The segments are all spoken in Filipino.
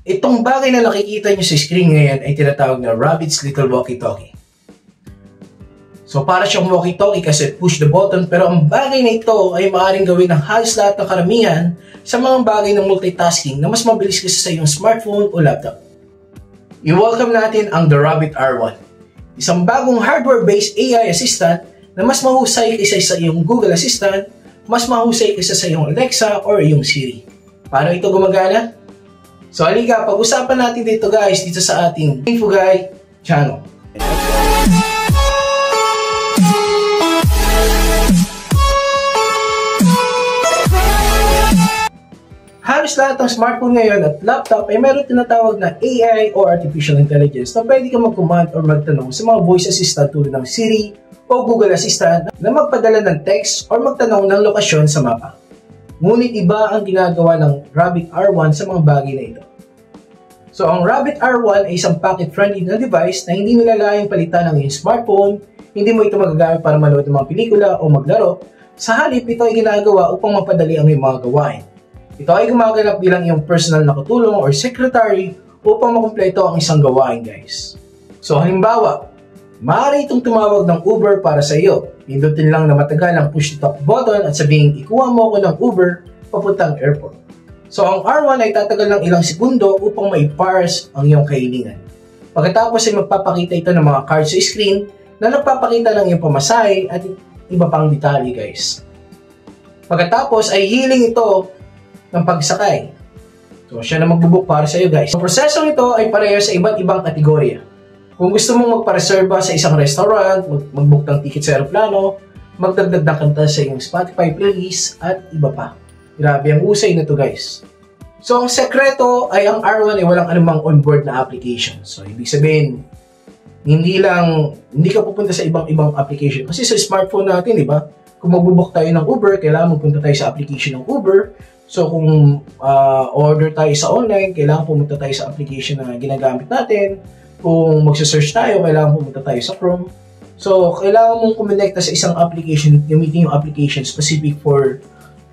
Itong bagay na nakikita nyo sa screen ngayon ay tinatawag na Rabbit's Little Walkie-Talkie. So para siyang walkie-talkie kasi push the button, pero ang bagay na ito ay maaaring gawin ng halos lahat ng karamihan sa mga bagay ng multitasking na mas mabilis kaysa sa iyong smartphone o laptop. I-welcome natin ang The Rabbit R1, isang bagong hardware-based AI assistant na mas mahusay kaysa sa iyong Google Assistant, mas mahusay kaysa sa iyong Alexa or iyong Siri. Paano ito gumagana? So halika, pag-usapan natin dito guys dito sa ating InfoGuy channel. Halos lahat ng smartphone ngayon at laptop ay meron tinatawag na AI o Artificial Intelligence na pwede ka mag-command or magtanong sa mga voice assistant tulad ng Siri o Google Assistant na magpadala ng text or magtanong ng lokasyon sa mapa. Ngunit iba ang ginagawa ng Rabbit R1 sa mga bagay na ito. So ang Rabbit R1 ay isang pocket-friendly na device na hindi nilalayang palitan ng iyong smartphone, hindi mo ito magagamit para manood ng mga pelikula o maglaro. Sa halip, ito ay ginagawa upang mapadali ang iyong mga gawain. Ito ay gumaganap bilang iyong personal na katulong or secretary upang makumpleto ang isang gawain guys. So halimbawa, maaari itong tumawag ng Uber para sa iyo. Pindutin lang na matagal ang push the talk button at sabihin ikuha mo ako ng Uber papuntang airport. So ang R1 ay tatagal ng ilang segundo upang mai-parse ang iyong kahilingan. Pagkatapos ay magpapakita ito ng mga cards sa screen na nagpapakita ng iyong pamasahe at iba pang detalye guys. Pagkatapos ay hiling ito ng pagsakay. So siya na magbubook para sa iyo guys. Ang prosesong ito ay pareho sa iba't ibang kategorya. Kung gusto mong magpareserba sa isang restaurant, mag-book ng ticket sa aeroplano, magdagdag ng kanta sa iyong Spotify playlist at iba pa. Grabe ang usay na to guys. So ang sekreto ay ang R1 ay walang anumang onboard na application. So ibig sabihin, hindi ka pupunta sa ibang application. Kasi sa smartphone natin, di ba? Kung magbubook tayo ng Uber, kailangan magpunta tayo sa application ng Uber. So kung order tayo sa online, kailangan pumunta tayo sa application na ginagamit natin. Kung magsa-search tayo, kailangan pumunta tayo sa Chrome. So kailangan mong kumonekta sa isang application, gamitin yung application specific for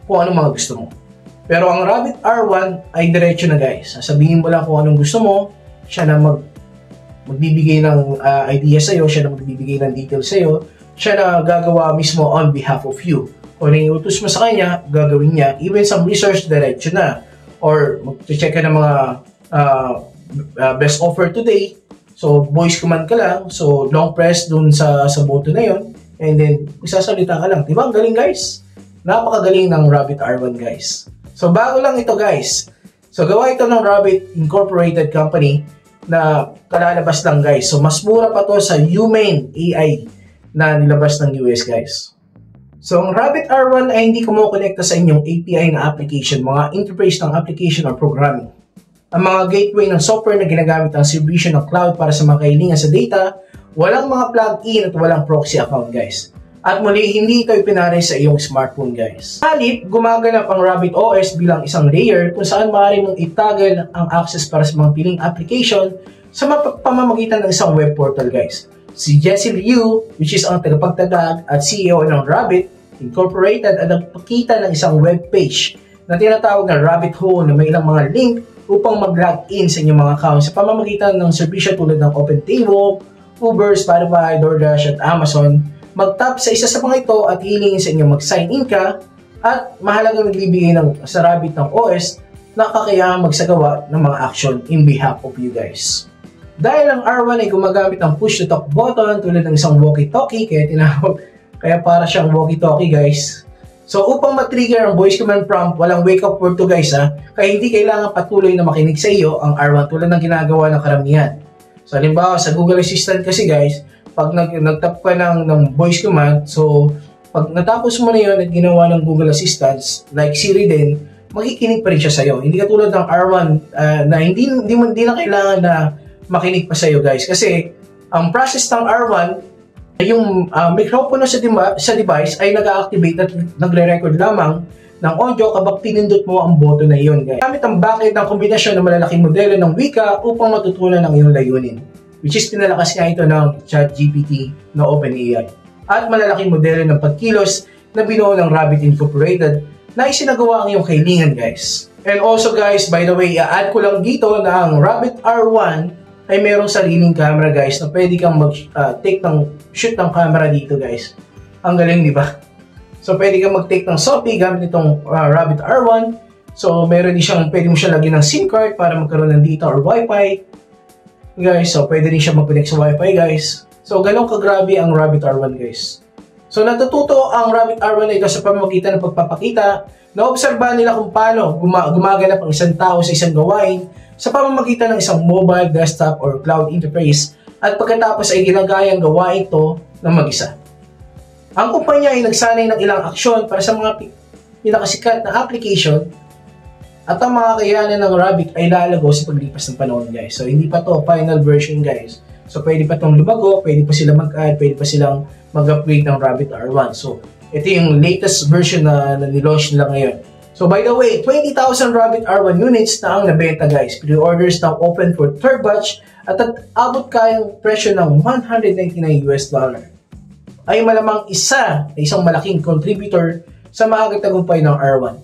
kung anong mga gusto mo. Pero ang Rabbit R1 ay diretso na guys. Sasabihin mo lang kung anong gusto mo, siya na magbibigay ng idea sa'yo, siya na magbibigay ng details sa'yo, siya na gagawa mismo on behalf of you. Kung iutos mo sa kanya, gagawin niya. Even some research, diretso na. Or mag-check ka ng mga best offer today. So, voice command ka lang. So, long press dun sa button na yun. And then, isasalita ka lang. Diba? Ang galing guys. Napakagaling ng Rabbit R1 guys. So, bago lang ito guys. So, gawa ito ng Rabbit Incorporated Company na kalalabas lang guys. So, mas mura pa to sa Humane AI na nilabas ng US guys. So, ang Rabbit R1 ay hindi kumukonekta sa inyong API na application, mga interface ng application or programming. Ang mga gateway ng software na ginagamit ang serbisyo ng cloud para sa mga kahilingan sa data, walang mga plug-in at walang proxy account guys. At muli, hindi ito ipinare sa iyong smartphone guys. Halip, gumaganap ang Rabbit OS bilang isang layer kung saan maaari mong itagel ang access para sa mga piling application sa pamamagitan ng isang web portal guys. Si Jesse Liu, which is ang tagapagtatag at CEO ng Rabbit Incorporated, at nagpakita ng isang web page na tinatawag na Rabbit Hole na may ilang mga link upang mag-log in sa inyong mga account sa pamamagitan ng serbisyo tulad ng OpenTable, Uber, Spotify, DoorDash at Amazon. Mag-tap sa isa sa mga ito at hilingin sa inyo mag-sign in ka at mahalagang nagbibigay sa Rabbit ng OS na kakayahang magsagawa ng mga action in behalf of you guys. Dahil ang R1 ay gumagamit ng push-to-talk button tulad ng isang walkie-talkie, kaya para siyang walkie-talkie guys. So upang matrigger ang voice command prompt, walang wake-up word to guys ha, kaya hindi kailangan patuloy na makinig sa iyo ang R1 tulad ng ginagawa ng karamihan. So halimbawa sa Google Assistant kasi guys, pag nag-tap ka ng voice command, so pag natapos mo na yun at ginawa ng Google Assistant, like Siri din, makikinig pa rin siya sa iyo. Hindi katulad ng R1 na hindi na kailangan na makinig pa sa iyo guys. Kasi ang process ng R1, yung microphone sa device ay nag-activate at nagre-record lamang ng audio kapag pinindot mo ang button na iyon guys. Gamit ang backend ng kombinasyon ng malalaking modelo ng wika upang matutunan ang iyong layunin, which is pinalakas nga ito ng ChatGPT na OpenAI. At malalaking modelo ng pagkilos na binuo ng Rabbit Incorporated na isinagawa ang iyong kailangan guys. And also guys, by the way, i-add ko lang dito na ang Rabbit R1 ay merong sariling camera guys na pwede kang mag-take shoot ng camera dito guys. Ang galing, di ba? So pwede kang mag-take ng selfie gamit itong Rabbit R1. So meron din siyang, pwede mo siya lagyan ng SIM card para magkaroon ng data or Wi-Fi. Guys, so pwede din siya mag-connect sa Wi-Fi guys. So ganun kagrabe ang Rabbit R1 guys. So natututo ang Rabbit R1 ito sa pamamagitan ng pagpapakita. Naobserbahan nila kung paano gumaganap ang isang tao sa isang gawain sa pamamagitan ng isang mobile, desktop, or cloud interface at pagkatapos ay ginagayang gawain ito ng mag-isa. Ang kumpanya ay nagsanay ng ilang aksyon para sa mga pinakasikat na application at ang mga kakayanan ng Rabbit ay lalago sa paglipas ng panahon guys. So hindi pa to final version guys. So pwede pa itong lumago, pwede pa sila mag-add, pwede pa silang mag-upgrade ng Rabbit R1. So ito yung latest version na nilaunch nila ngayon. So by the way, 20,000 Rabbit R1 units na ang nabenta guys. Pre-orders now open for third batch at abot kayang presyo ng $199 ay malamang isang malaking contributor sa makakatagumpay ng R1.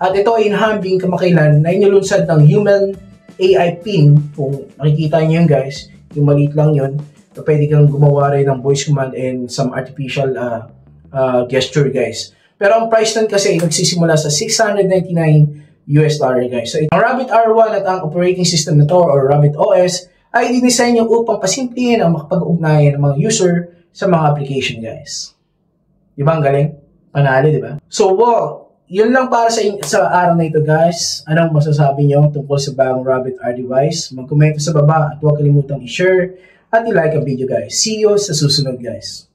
At ito ay inhambing kamakailan na inilunsad ng Human AI Pin. Kung makikita nyo yun guys, yung maliit lang yun, na pwede kang gumawa rin ng voice command and some artificial gesture guys. Pero ang price nun kasi nagsisimula sa $699 guys. So ang Rabbit R1 at ang operating system na to or Rabbit OS ay dinisenyo upang pasimplihin ang makapag-ugnayan ng mga user sa mga application guys. Di ba ang galing? Panalo, di ba? So yun lang para sa araw na ito guys. Anong masasabi nyo tungkol sa bagong Rabbit R device? Mag-comment sa baba at huwag kalimutang i-share at i-like ang video guys. See you sa susunod guys.